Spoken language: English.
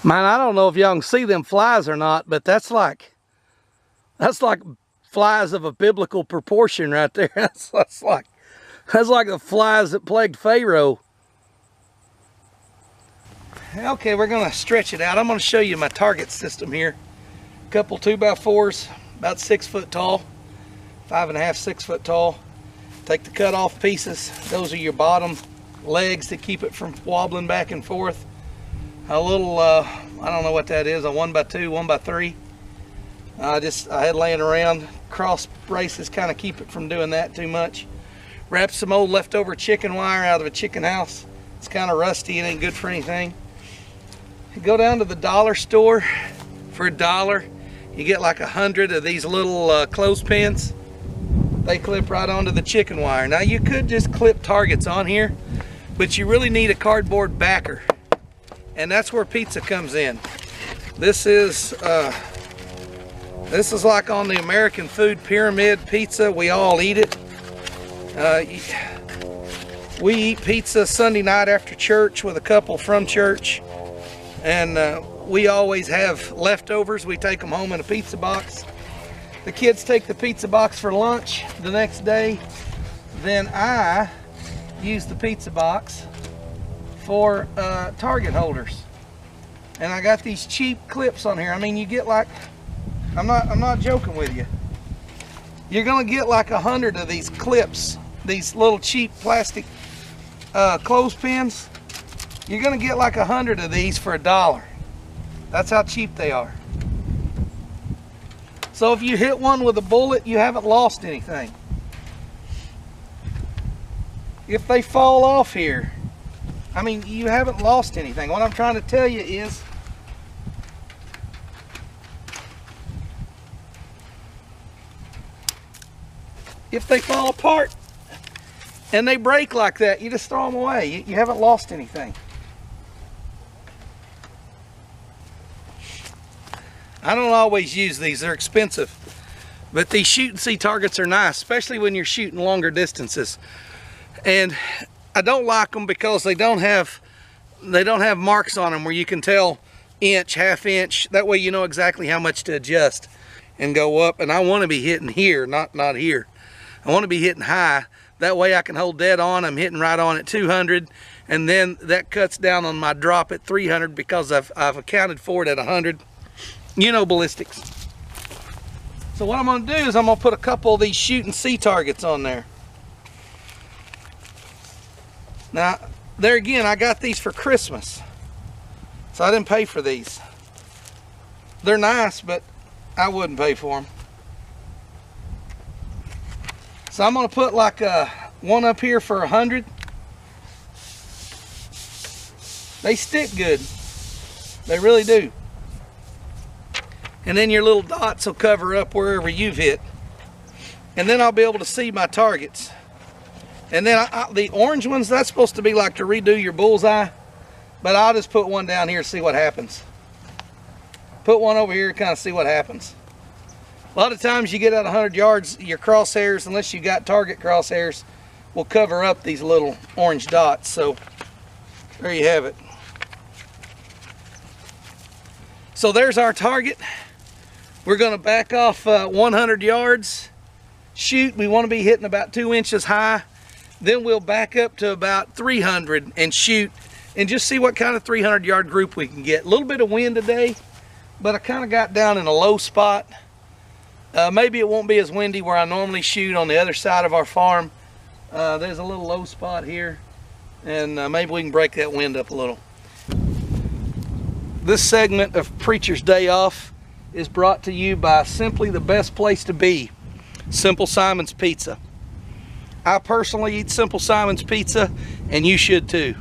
Man, I don't know if y'all can see them flies or not, but that's like flies of a biblical proportion right there. That's like the flies that plagued Pharaoh. Okay, we're gonna stretch it out. I'm gonna show you my target system here. A couple 2x4s, about 6 foot tall, 5.5, 6 foot tall. Take the cut off pieces. Those are your bottom legs that keep it from wobbling back and forth. A little, I don't know what that is, a 1x2, 1x3. I had laying around. Cross braces kind of keep it from doing that too much. Wrap some old leftover chicken wire out of a chicken house. It's kind of rusty, it ain't good for anything. You go down to the dollar store for $1. You get like 100 of these little clothespins. They clip right onto the chicken wire. Now you could just clip targets on here, but you really need a cardboard backer. And that's where pizza comes in. This is like on the American food pyramid pizza. We all eat it. We eat pizza Sunday night after church with a couple from church. And we always have leftovers. We take them home in a pizza box. The kids take the pizza box for lunch the next day. Then I use the pizza box for target holders. And I got these cheap clips on here. I mean, you get like, I'm not joking with you. You're gonna get like 100 of these clips, these little cheap plastic clothespins. You're gonna get like 100 of these for $1. That's how cheap they are. So if you hit one with a bullet, you haven't lost anything. If they fall off here, I mean, you haven't lost anything. What I'm trying to tell you is, if they fall apart and they break like that, you just throw them away. You haven't lost anything. I don't always use these, they're expensive. But these shoot and see targets are nice, especially when you're shooting longer distances. And I don't like them because they don't have marks on them where you can tell inch, half inch. That way you know exactly how much to adjust and go up. And I want to be hitting here, not here. I want to be hitting high. That way I can hold dead on. I'm hitting right on at 200. And then that cuts down on my drop at 300 because I've accounted for it at 100. You know ballistics. So what I'm going to do is I'm going to put a couple of these shoot and see targets on there. Now, there again, I got these for Christmas. So I didn't pay for these. They're nice, but I wouldn't pay for them. So I'm going to put like one up here for 100. They stick good. They really do. And then your little dots will cover up wherever you've hit. And then I'll be able to see my targets. And then the orange ones, that's supposed to be like to redo your bullseye. But I'll just put one down here and see what happens. Put one over here and kind of see what happens. A lot of times you get at 100 yards, your crosshairs, unless you got target crosshairs, will cover up these little orange dots. So there you have it. So there's our target. We're going to back off 100 yards. Shoot, we want to be hitting about 2 inches high. Then we'll back up to about 300 and shoot and just see what kind of 300 yard group we can get. A little bit of wind today, but I kind of got down in a low spot. Maybe it won't be as windy where I normally shoot on the other side of our farm. There's a little low spot here, and maybe we can break that wind up a little. This segment of Preacher's Day Off is brought to you by simply the best place to be, Simple Simon's Pizza. I personally eat Simple Simon's Pizza, and you should too.